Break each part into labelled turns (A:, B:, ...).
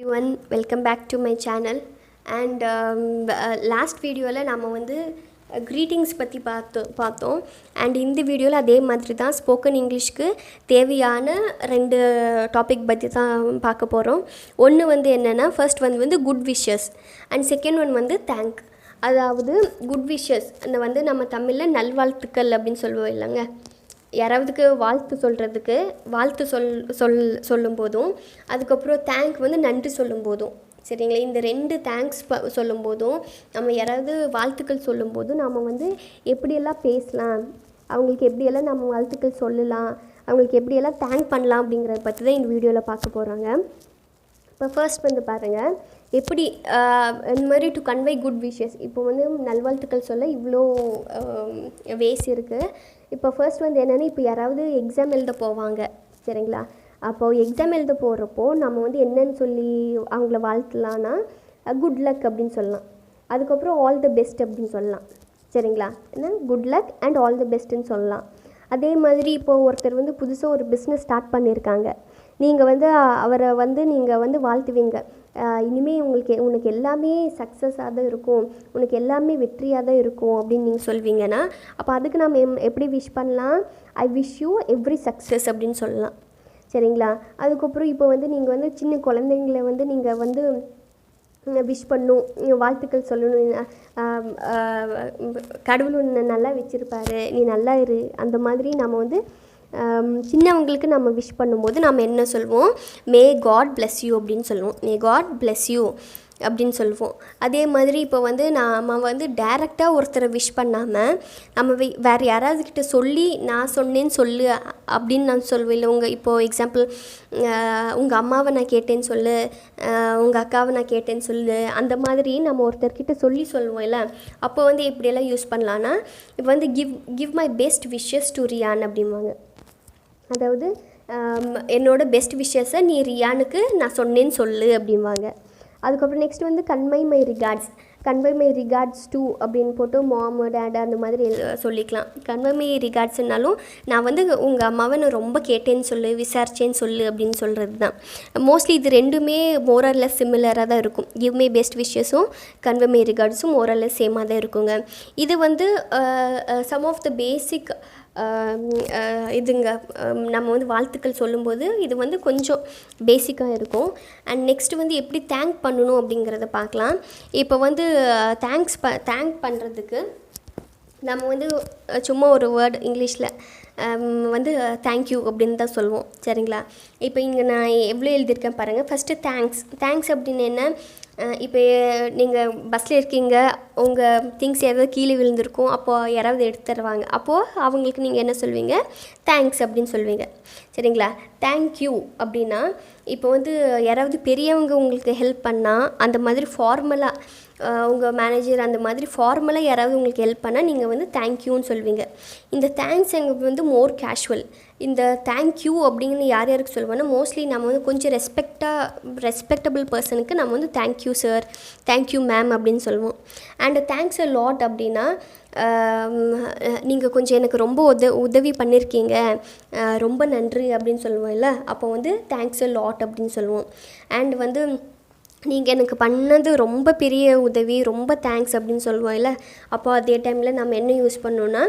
A: everyone, welcome back to my channel. And last video la நாம வந்து greetings பத்தி பார்த்தோம். And இந்த வீடியோல அதே மாதிரி தான் ஸ்போக்கன் இங்கிலீஷ்க்கு தேவையான ரெண்டு டாபிக் பத்தி தான் பார்க்க போறோம். ஒன்னு வந்து என்னன்னா ஃபர்ஸ்ட் வந்து good wishes and second one வந்து thank. அதாவது குட் விஷஸ் வந்து நம்ம தமிழில் நல்வாழ்த்துக்கள் அப்படின்னு சொல்லுவோம் இல்லைங்க. யாராவதுக்கு வாழ்த்து சொல்கிறதுக்கு வாழ்த்து சொல்லும் போதும் அதுக்கப்புறம் தேங்க் வந்து நன்றி சொல்லும் போதும் சரிங்களா. இந்த ரெண்டு தேங்க்ஸ் சொல்லும் போதும் நம்ம யாராவது வாழ்த்துக்கள் சொல்லும்போதும் நம்ம வந்து எப்படியெல்லாம் பேசலாம், அவங்களுக்கு எப்படியெல்லாம் நம்ம வாழ்த்துக்கள் சொல்லலாம், அவங்களுக்கு எப்படியெல்லாம் தேங்க் பண்ணலாம் அப்படிங்கிறத பற்றி தான் இந்த வீடியோவில் பார்க்க போகிறாங்க. இப்போ ஃபர்ஸ்ட் வந்து பாருங்கள், எப்படி இந்த மாதிரி டு கன்வே குட் விஷஸ். இப்போ வந்து நல்வாழ்த்துக்கள் சொல்ல இவ்வளோ வேஸ் இருக்குது. இப்போ ஃபர்ஸ்ட் வந்து என்னென்னா, இப்போ யாராவது எக்ஸாம் எழுத போவாங்க சரிங்களா. அப்போது எக்ஸாம் எழுத போகிறப்போ நம்ம வந்து என்னன்னு சொல்லி அவங்கள வாழ்த்தலான்னா குட் லக் அப்படின்னு சொல்லலாம். அதுக்கப்புறம் ஆல் த பெஸ்ட் அப்படின்னு சொல்லலாம் சரிங்களா. என்ன good luck and all the பெஸ்ட்டுன்னு சொல்லலாம். அதே மாதிரி இப்போது ஒருத்தர் வந்து புதுசாக ஒரு பிஸ்னஸ் ஸ்டார்ட் பண்ணியிருக்காங்க. நீங்கள் வந்து அவரை வந்து நீங்கள் வந்து வாழ்த்துவீங்க, இனிமேல் உனக்கு எல்லாமே சக்ஸஸாக தான் இருக்கும், உனக்கு எல்லாமே வெற்றியாக தான் இருக்கும் அப்படின்னு நீங்கள் சொல்வீங்கன்னா, அப்போ அதுக்கு நம்ம எப்படி விஷ் பண்ணலாம், I wish you every success அப்படின்னு சொல்லலாம் சரிங்களா. அதுக்கப்புறம் இப்போ வந்து நீங்கள் வந்து சின்ன குழந்தைங்களை வந்து நீங்கள் வந்து விஷ் பண்ணணும், வாழ்த்துக்கள் சொல்லணும், கடவுள் ஒன்று நல்லா வச்சுருப்பாரு, நீ நல்லா இரு, அந்த மாதிரி நம்ம வந்து சின்னவங்களுக்கு நம்ம விஷ் பண்ணும்போது நம்ம என்ன சொல்வோம், மே காட் பிளஸ் யூ அப்படின்னு சொல்லுவோம். மே காட் பிளஸ் யூ அப்படின்னு சொல்லுவோம். அதே மாதிரி இப்போ வந்து நம்ம வந்து டைரெக்டாக ஒருத்தரை விஷ் பண்ணாமல் நம்ம வேறு யாராவது கிட்ட சொல்லி நான் சொன்னேன்னு சொல்லு அப்படின்னு நான் சொல்லுவேன். இல்லை இப்போது எக்ஸாம்பிள் உங்கள் அம்மாவை நான் கேட்டேன்னு சொல்லு, உங்கள் அக்காவை நான் கேட்டேன்னு சொல்லு, அந்த மாதிரி நம்ம ஒருத்தர்கிட்ட சொல்லுவோம் இல்லை. அப்போ வந்து எப்படியெல்லாம் யூஸ் பண்ணலான்னா, இப்போ வந்து give my best wishes to Ryan அப்படிம்பாங்க. அதாவது என்னோட பெஸ்ட் விஷஸை நீ ரியானுக்கு நான் சொன்னேன்னு சொல்லு அப்படிம்பாங்க. அதுக்கப்புறம் நெக்ஸ்ட் வந்து கன்வே மை ரிகார்ட்ஸ் டூ அப்படின்னு போட்டு மாம் டேட் அந்த மாதிரி சொல்லிக்கலாம். கன்வே மை ரிகார்ட்ஸ்னாலும் நான் வந்து உங்கள் அம்மாவை நான் ரொம்ப கேட்டேன்னு சொல்லு, விசாரிச்சேன்னு சொல்லு அப்படின்னு சொல்கிறது தான். மோஸ்ட்லி இது ரெண்டுமே மோரல்லெஸ் சிமிலராக தான் இருக்கும். கிவ் மை பெஸ்ட் விஷஸும் கன்வே மை ரிகார்ட்ஸும் மோரல்லெஸ் சேமாக தான் இருக்குங்க. இது வந்து சம் ஆஃப் த பேசிக் இதுங்க. நம்ம வந்து வாழ்த்துக்கள் சொல்லும்போது இது வந்து கொஞ்சம் பேசிக்காக இருக்கும். அண்ட் நெக்ஸ்ட்டு வந்து எப்படி தேங்க் பண்ணணும் அப்படிங்கிறத பார்க்கலாம். இப்போ வந்து தேங்க் பண்ணுறதுக்கு நம்ம வந்து சும்மா ஒரு வேர்டு இங்கிலீஷில் வந்து தேங்க்யூ அப்படின்னு தான் சொல்லுவோம் சரிங்களா. இப்போ இங்கே நான் எவ்வளோ எழுதியிருக்கேன் பாருங்கள். ஃபஸ்ட்டு தேங்க்ஸ் அப்படின்னு என்ன, இப்போ நீங்கள் பஸ்ஸில் இருக்கீங்க, உங்கள் திங்ஸ் ஏதாவது கீழே விழுந்திருக்கும், அப்போது யாராவது எடுத்து தருவாங்க, அப்போது அவங்களுக்கு நீங்கள் என்ன சொல்வீங்க, தேங்க்ஸ் அப்படின்னு சொல்வீங்க சரிங்களா. தேங்க்யூ அப்படின்னா இப்போ வந்து யாராவது பெரியவங்க உங்களுக்கு ஹெல்ப் பண்ணால் அந்த மாதிரி ஃபார்மலாக உங்கள் மேனேஜர் அந்த மாதிரி ஃபார்மலாக யாராவது உங்களுக்கு ஹெல்ப் பண்ணால் நீங்கள் வந்து தேங்க்யூன்னு சொல்வீங்க. இந்த தேங்க்ஸ் எங்களுக்கு வந்து மோர் கேஷுவல். இந்த தேங்க்யூ அப்படின்னு யாருக்கு சொல்லுவோன்னா, மோஸ்ட்லி நம்ம வந்து கொஞ்சம் ரெஸ்பெக்டபிள் பர்சனுக்கு நம்ம வந்து தேங்க்யூ சார், தேங்க்யூ மேம் அப்படின்னு சொல்லுவோம். அண்ட் தேங்க்ஸ் அ லாட் அப்படின்னா நீங்கள் கொஞ்சம் எனக்கு ரொம்ப உதவி பண்ணியிருக்கீங்க, ரொம்ப நன்றி அப்படின்னு சொல்லுவோம் இல்லை. அப்போ வந்து தேங்க்ஸ் அ லாட் அப்படின்னு சொல்லுவோம். அண்ட் வந்து நீங்கள் எனக்கு பண்ணது ரொம்ப பெரிய உதவி, ரொம்ப தேங்க்ஸ் அப்படின்னு சொல்லுவோம் இல்லை. அப்போ அதே டைமில் நம்ம என்ன யூஸ் பண்ணோன்னா,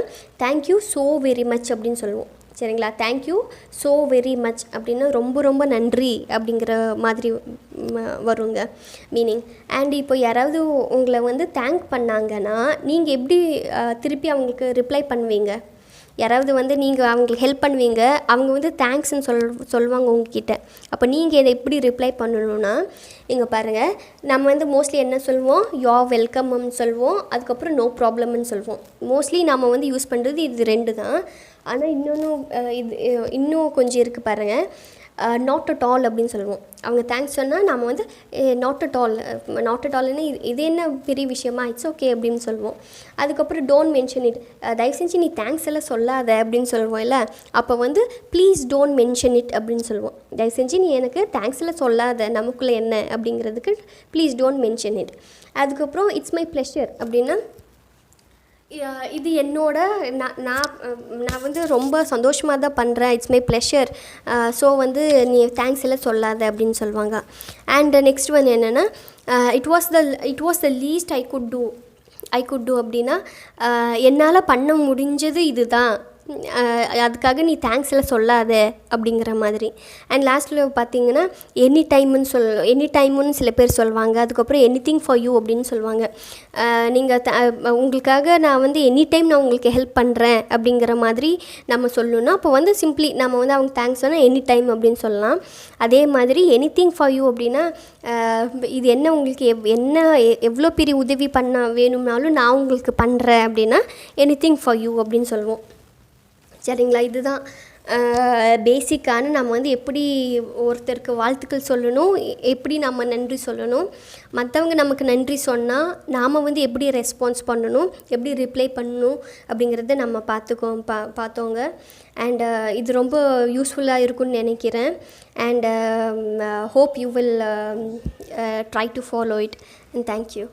A: தேங்க்யூ ஸோ வெரி மச் அப்படின்னு சொல்லுவோம் சரிங்களா. தேங்க்யூ ஸோ வெரி மச் அப்படின்னா ரொம்ப ரொம்ப நன்றி அப்படிங்கிற மாதிரி வருங்க மீனிங். அண்ட் இப்போ யாராவது உங்களை வந்து தேங்க் பண்ணாங்கன்னா நீங்கள் எப்படி திருப்பி அவங்களுக்கு ரிப்ளை பண்ணுவீங்க. யாராவது வந்து நீங்கள் அவங்களுக்கு ஹெல்ப் பண்ணுவீங்க, அவங்க வந்து தேங்க்ஸ்ன்னு சொல்லுவாங்க உங்ககிட்ட. அப்போ நீங்கள் இதை எப்படி ரிப்ளை பண்ணணுன்னா, இங்கே பாருங்கள், நம்ம வந்து மோஸ்ட்லி என்ன சொல்லுவோம், யூ ஆர் வெல்கம்னு சொல்லுவோம், அதுக்கப்புறம் நோ ப்ராப்ளம்னு சொல்லுவோம். மோஸ்ட்லி நம்ம வந்து யூஸ் பண்ணுறது இது ரெண்டு தான். ஆனால் இன்னும் கொஞ்சம் இருக்குது பாருங்கள். நாட் அட் ஆல் அப்படின்னு சொல்லுவோம். அவங்க தேங்க்ஸ் சொன்னால் நம்ம வந்து நாட் அட் ஆல்னு இது என்ன பெரிய விஷயமா, இட்ஸ் ஓகே அப்படின்னு சொல்லுவோம். அதுக்கப்புறம் டோன்ட் மென்ஷன் இட், தயவு செஞ்சு நீ தேங்க்ஸ் எல்லாம் சொல்லாத அப்படின்னு சொல்லுவோம் இல்லை. அப்போ வந்து ப்ளீஸ் டோன்ட் மென்ஷன் இட் அப்படின்னு சொல்லுவோம். தயவு செஞ்சு நீ எனக்கு தேங்க்ஸ் எல்லாம் சொல்லாத, நமக்குள்ளே என்ன அப்படிங்கிறதுக்கு ப்ளீஸ் டோன்ட் மென்ஷன் இட். அதுக்கப்புறம் இட்ஸ் மை ப்ளஷர் அப்படின்னா இது என்னோட நான் நான் நான் வந்து ரொம்ப சந்தோஷமாக தான் பண்ணுறேன், இட்ஸ் மை ப்ளெஷர், ஸோ வந்து நீ தேங்க்ஸ் எல்லாம் சொல்லாத அப்படின்னு சொல்லுவாங்க. அண்ட் நெக்ஸ்ட் வந்து என்னென்னா, it was the least I could do அப்படின்னா என்னால் பண்ண முடிஞ்சது இதுதான், அதுக்காக நீ தேங்க்ஸ் எல்லாம் சொல்லாத அப்படிங்கிற மாதிரி. அண்ட் லாஸ்ட்டில் பார்த்தீங்கன்னா எனி டைமுன்னு சில பேர் சொல்லுவாங்க. அதுக்கப்புறம் எனிதிங் ஃபார் யூ அப்படின்னு சொல்லுவாங்க. நீங்கள் உங்களுக்காக நான் வந்து எனி டைம் நான் உங்களுக்கு ஹெல்ப் பண்ணுறேன் அப்படிங்கிற மாதிரி நம்ம சொல்லணும்னா, அப்போ வந்து சிம்பிளி நம்ம வந்து அவங்க தேங்க்ஸ் சொன்னால் எனி டைம் அப்படின்னு சொல்லலாம். அதே மாதிரி எனிதிங் ஃபார் யூ அப்படின்னா இது என்ன உங்களுக்கு எவ்வளோ பெரிய உதவி பண்ண வேணும்னாலும் நான் உங்களுக்கு பண்ணுறேன் அப்படின்னா எனிதிங் ஃபார் யூ அப்படின்னு சொல்லுவோம். சரிங்களா? இதுதான் பேசிக்கான நம்ம வந்து எப்படி ஒருத்தருக்கு வாழ்த்துக்கள் சொல்லணும், எப்படி நம்ம நன்றி சொல்லணும், மற்றவங்க நமக்கு நன்றி சொன்னால் நாம் வந்து எப்படி ரெஸ்பான்ஸ் பண்ணணும், எப்படி ரிப்ளை பண்ணணும் அப்படிங்கிறத நம்ம பார்த்தோங்க. அண்ட் இது ரொம்ப யூஸ்ஃபுல்லாக இருக்கும்னு நினைக்கிறேன். And hope you will try to follow it. And thank you.